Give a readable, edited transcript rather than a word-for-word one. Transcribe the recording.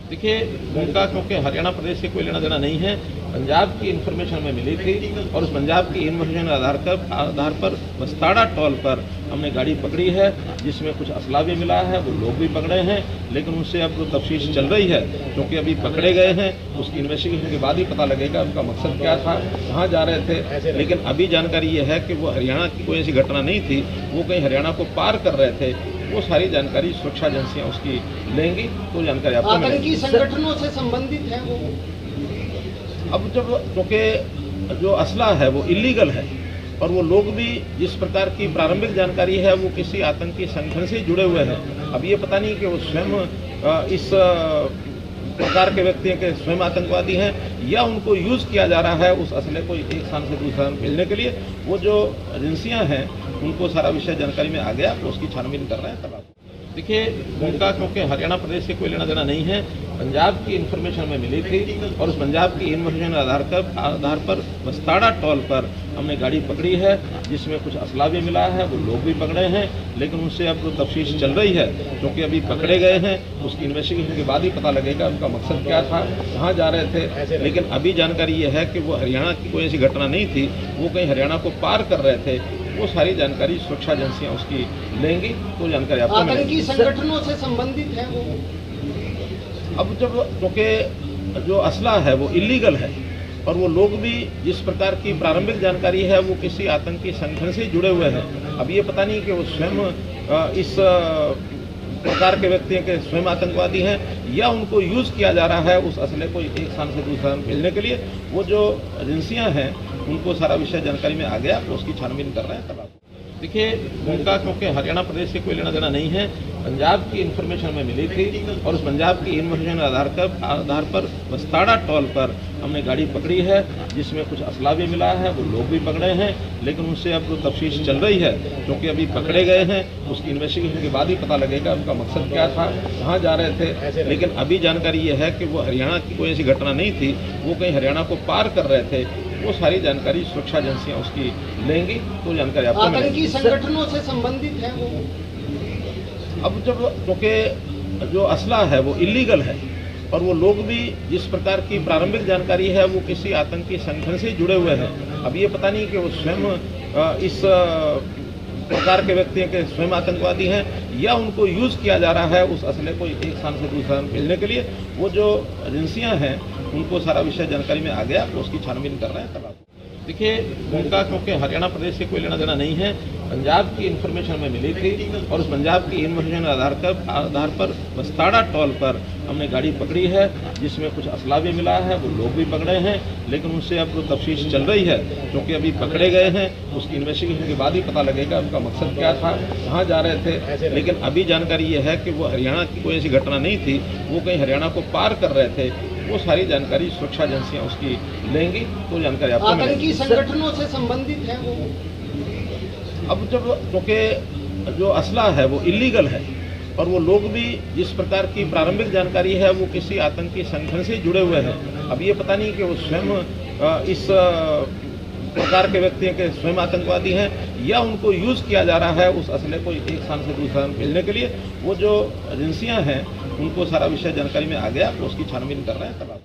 देखिए, उनका क्योंकि हरियाणा प्रदेश से कोई लेना देना नहीं है। पंजाब की इन्फॉर्मेशन हमें मिली थी और उस पंजाब की इन्फॉर्मेशन आधार पर बस्ताड़ा टोल पर हमने गाड़ी पकड़ी है, जिसमें कुछ असला भी मिला है, वो लोग भी पकड़े हैं, लेकिन उनसे अब तफ्तीश चल रही है। क्योंकि अभी पकड़े गए हैं, उसकी इन्वेस्टिगेशन के बाद ही पता लगेगा उनका मकसद क्या था, कहाँ जा रहे थे। लेकिन अभी जानकारी ये है कि वो हरियाणा की कोई ऐसी घटना नहीं थी, वो कहीं हरियाणा को पार कर रहे थे। वो सारी जानकारी सुरक्षा एजेंसियां उसकी लेंगी, तो जानकारी आपको आतंकी संगठनों से संबंधित है वो। अब जब क्योंकि जो असला है वो इलीगल है और वो लोग भी जिस प्रकार की प्रारंभिक जानकारी है वो किसी आतंकी संगठन से जुड़े हुए हैं। अब ये पता नहीं कि वो स्वयं इस प्रकार के व्यक्ति के स्वयं आतंकवादी हैं या उनको यूज़ किया जा रहा है उस असले को एक स्थान से दूसरे स्थान भेजने के लिए। वो जो एजेंसियां हैं उनको सारा विषय जानकारी में आ गया, वो उसकी छानबीन कर रहे हैं। तब आप देखिए, उनका क्योंकि हरियाणा प्रदेश से कोई लेना देना नहीं है। पंजाब की इन्फॉर्मेशन हमें मिली थी और उस पंजाब की इन्फॉर्मेशन आधार पर बस्ताड़ा टोल पर हमने गाड़ी पकड़ी है, जिसमें कुछ असला भी मिला है, वो लोग भी पकड़े हैं, लेकिन उनसे अब तफ्तीश चल रही है। क्योंकि अभी पकड़े गए हैं, उसकी इन्वेस्टिगेशन के बाद ही पता लगेगा उनका मकसद क्या था, कहाँ जा रहे थे। लेकिन अभी जानकारी ये है कि वो हरियाणा की कोई ऐसी घटना नहीं थी, वो कहीं हरियाणा को पार कर रहे थे। वो सारी जानकारी सुरक्षा एजेंसियां उसकी लेंगी, तो जानकारी आपको आतंकी संगठनों से संबंधित है वो। अब जब क्योंकि जो असला है वो इलीगल है और वो लोग भी जिस प्रकार की प्रारंभिक जानकारी है वो किसी आतंकी संगठन से जुड़े हुए हैं। अब ये पता नहीं कि वो स्वयं इस प्रकार के व्यक्ति के स्वयं आतंकवादी हैं या उनको यूज़ किया जा रहा है उस असले को एक स्थान से दूसरे स्थान भेजने के लिए। वो जो एजेंसियां हैं उनको सारा विषय जानकारी में आ गया, वो उसकी छानबीन कर रहे हैं। तब आप देखिए, उनका क्योंकि हरियाणा प्रदेश से कोई लेना देना नहीं है। पंजाब की इन्फॉर्मेशन हमें मिली थी और उस पंजाब की इन्फॉर्मेशन आधार पर बस्ताड़ा टोल पर हमने गाड़ी पकड़ी है, जिसमें कुछ असला भी मिला है, वो लोग भी पकड़े हैं, लेकिन उनसे अब तफ्तीश चल रही है। क्योंकि अभी पकड़े गए हैं, उसकी इन्वेस्टिगेशन के बाद ही पता लगेगा उनका मकसद क्या था, कहाँ जा रहे थे। लेकिन अभी जानकारी ये है कि वो हरियाणा की कोई ऐसी घटना नहीं थी, वो कहीं हरियाणा को पार कर रहे थे। वो सारी जानकारी सुरक्षा एजेंसियां उसकी लेंगी, तो जानकारी आपको आतंकी संगठनों से संबंधित है वो। अब जब क्योंकि जो असला है वो इलीगल है और वो लोग भी जिस प्रकार की प्रारंभिक जानकारी है वो किसी आतंकी संगठन से जुड़े हुए हैं। अब ये पता नहीं कि वो स्वयं इस प्रकार के व्यक्ति के स्वयं आतंकवादी हैं या उनको यूज़ किया जा रहा है उस असले को एक स्थान से दूसरे स्थान भेजने के लिए। वो जो एजेंसियां हैं उनको सारा विषय जानकारी में आ गया, वो उसकी छानबीन कर रहे हैं। तब आप देखिए, उनका क्योंकि हरियाणा प्रदेश से कोई लेना देना नहीं है। पंजाब की इन्फॉर्मेशन हमें मिली थी और उस पंजाब की इन्फॉर्मेशन आधार पर बस्ताड़ा टोल पर हमने गाड़ी पकड़ी है, जिसमें कुछ असला भी मिला है, वो लोग भी पकड़े हैं, लेकिन उनसे अब तफ्तीश चल रही है। क्योंकि अभी पकड़े गए हैं, उसकी इन्वेस्टिगेशन के बाद ही पता लगेगा उनका मकसद क्या था, कहाँ जा रहे थे। लेकिन अभी जानकारी ये है कि वो हरियाणा की कोई ऐसी घटना नहीं थी, वो कहीं हरियाणा को पार कर रहे थे। वो सारी जानकारी सुरक्षा एजेंसियां उसकी लेंगी, तो जानकारी आपको आतंकी संगठनों से संबंधित है वो। अब जब क्योंकि जो असला है वो इलीगल है और वो लोग भी जिस प्रकार की प्रारंभिक जानकारी है वो किसी आतंकी संगठन से जुड़े हुए हैं। अब ये पता नहीं कि वो स्वयं इस प्रकार के व्यक्ति के स्वयं आतंकवादी हैं या उनको यूज़ किया जा रहा है उस असले को एक स्थान से दूसरे स्थान भेजने के लिए। वो जो एजेंसियां हैं उनको सारा विषय जानकारी में आ गया, वो उसकी छानबीन कर रहे हैं। तब आप